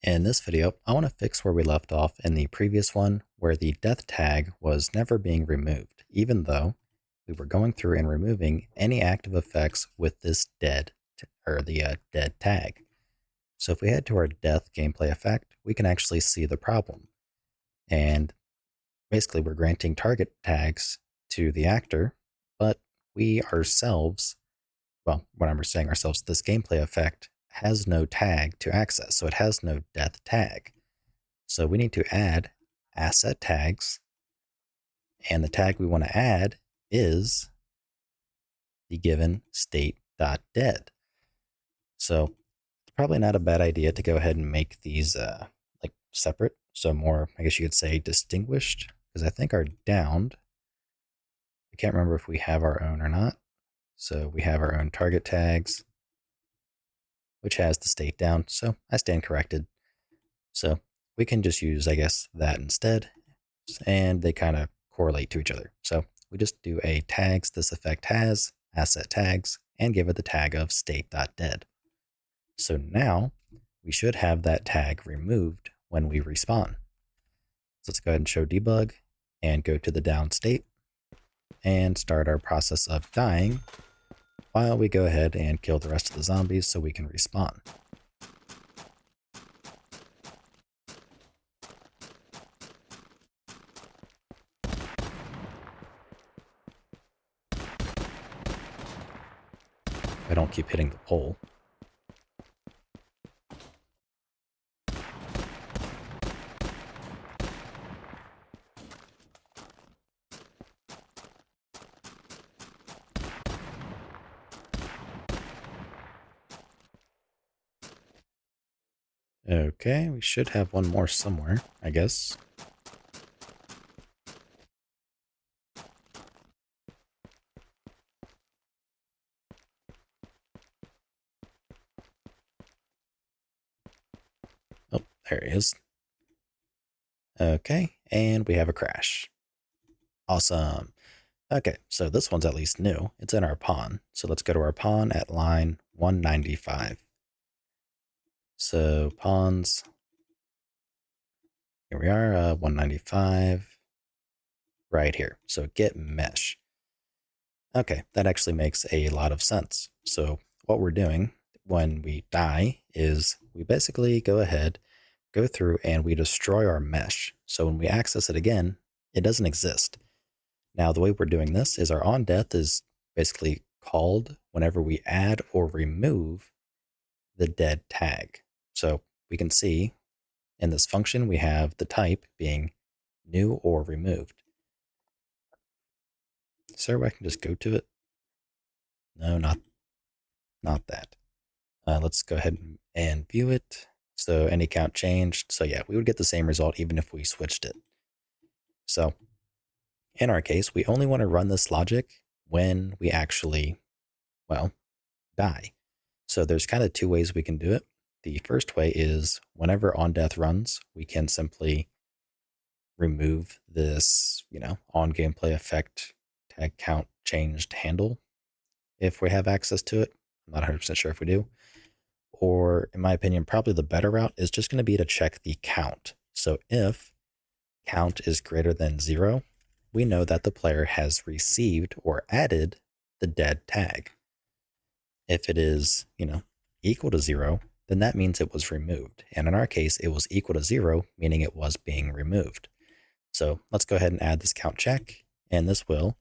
In this video, I want to fix where we left off in the previous one, where the death tag was never being removed, even though we were going through and removing any active effects with this dead tag. So if we head to our death gameplay effect, we can actually see the problem. And basically, we're granting target tags to the actor, but we ourselves, well, when I'm saying ourselves, this gameplay effect has no tag to access, so it has no death tag. So we need to add asset tags, and the tag we want to add is the given state.dead. So it's probably not a bad idea to go ahead and make these like separate, so more, I guess you could say, distinguished, because I think our downed, I can't remember if we have our own or not. So we have our own target tags, which has the state down, so I stand corrected. So we can just use, I guess, that instead, and they kind of correlate to each other. So we just do a tags this effect has, asset tags, and give it the tag of state.dead. So now we should have that tag removed when we respawn. So let's go ahead and show debug and go to the down state and start our process of dying while we go ahead and kill the rest of the zombies so we can respawn. I don't keep hitting the pole. Okay, we should have one more somewhere, I guess. Oh, there he is. Okay, and we have a crash. Awesome. Okay, so this one's at least new. It's in our pawn. So let's go to our pawn at line 195. So pawns, here we are, 195, right here. So get mesh. Okay, that actually makes a lot of sense. So what we're doing when we die is we basically go ahead, go through, and we destroy our mesh. So when we access it again, it doesn't exist. Now, the way we're doing this is our on death is basically called whenever we add or remove the dead tag. So we can see in this function, we have the type being new or removed. So I can just go to it. No, not that. Let's go ahead and view it. So any count changed. So yeah, we would get the same result even if we switched it. So in our case, we only want to run this logic when we actually, well, die. So there's kind of two ways we can do it. The first way is whenever on death runs, we can simply remove this, on gameplay effect tag count changed handle if we have access to it. I'm not 100% sure if we do. Or in my opinion, probably the better route is just going to be to check the count. So if count is greater than 0, we know that the player has received or added the dead tag. If it is, equal to 0, then that means it was removed. And in our case, it was equal to 0, meaning it was being removed. So let's go ahead and add this count check, and this will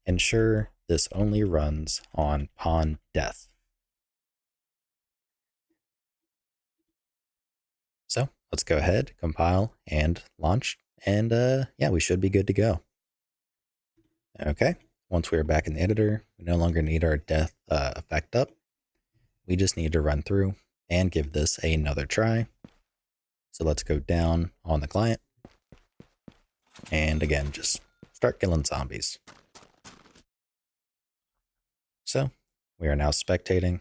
ensure this only runs on pawn death. So let's go ahead, compile, and launch, and yeah, we should be good to go. Okay, once we are back in the editor, we no longer need our death effect up. We just need to run through and give this another try. So let's go down on the client, and again, just start killing zombies. So we are now spectating.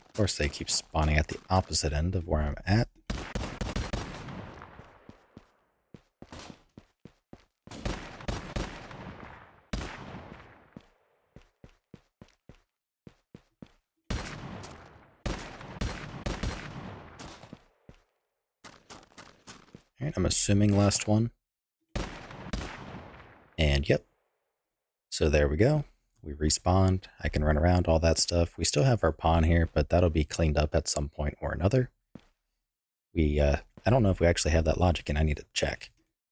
Of course, they keep spawning at the opposite end of where I'm at. All right, I'm assuming last one. And yep. So there we go. We respawned. I can run around, all that stuff. We still have our pawn here, but that'll be cleaned up at some point or another. I don't know if we actually have that logic and I need to check.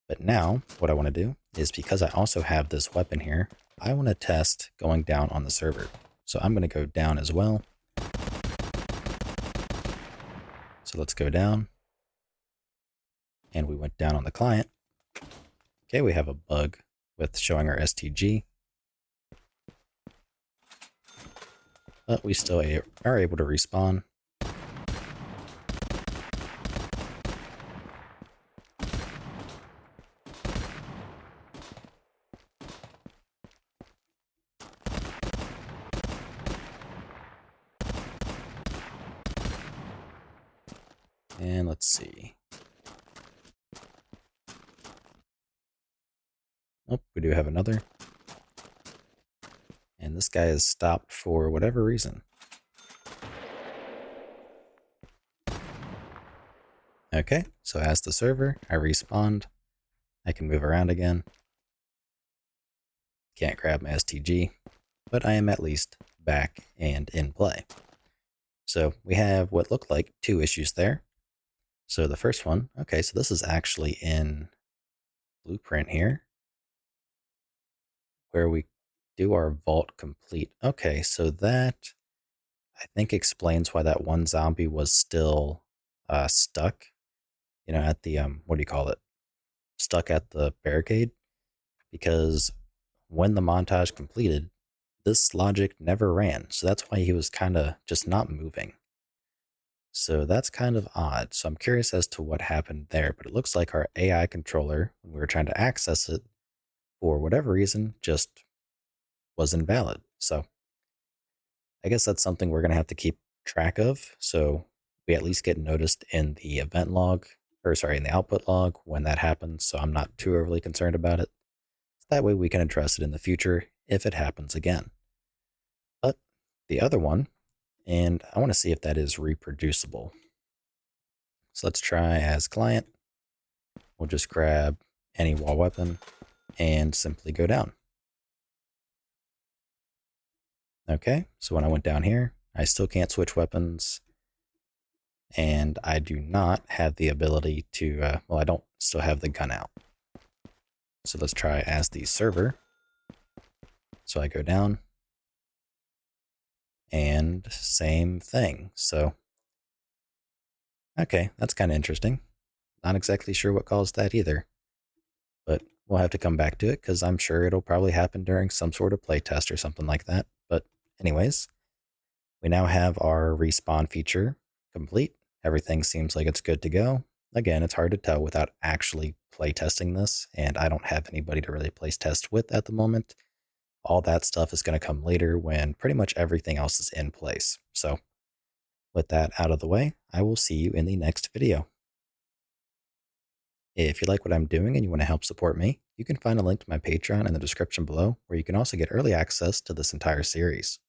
But now what I want to do is, because I also have this weapon here, I want to test going down on the server. So I'm going to go down as well. So let's go down. And we went down on the client. Okay, we have a bug with showing our STG. But we still are able to respawn. And let's see. Oh, we do have another. And this guy is stopped for whatever reason. Okay, so as the server, I respawned. I can move around again. Can't grab my STG, but I am at least back and in play. So we have what looked like 2 issues there. So the first one, okay, so this is actually in Blueprint here, where we do our vault complete. Okay, so that I think explains why that one zombie was still stuck, at the, what do you call it? Stuck at the barricade, because when the montage completed, this logic never ran. So that's why he was kind of just not moving. So that's kind of odd. So I'm curious as to what happened there, but it looks like our AI controller, when we were trying to access it, for whatever reason, just was invalid. So I guess that's something we're going to have to keep track of. So we at least get noticed in the event log, or sorry, in the output log when that happens. So I'm not too overly concerned about it. That way we can address it in the future if it happens again. But the other one, and I want to see if that is reproducible. So let's try as client. We'll just grab any wall weapon and simply go down. Okay, so when I went down here, I still can't switch weapons. And I do not have the ability to, well, I don't still have the gun out. So let's try as the server. So I go down. And same thing. So, okay, that's kind of interesting. Not exactly sure what caused that either. But we'll have to come back to it because I'm sure it'll probably happen during some sort of playtest or something like that. But anyways, we now have our respawn feature complete. Everything seems like it's good to go. Again, it's hard to tell without actually playtesting this, and I don't have anybody to really place test with at the moment. All that stuff is going to come later when pretty much everything else is in place. So with that out of the way, I will see you in the next video. If you like what I'm doing and you want to help support me, you can find a link to my Patreon in the description below, where you can also get early access to this entire series.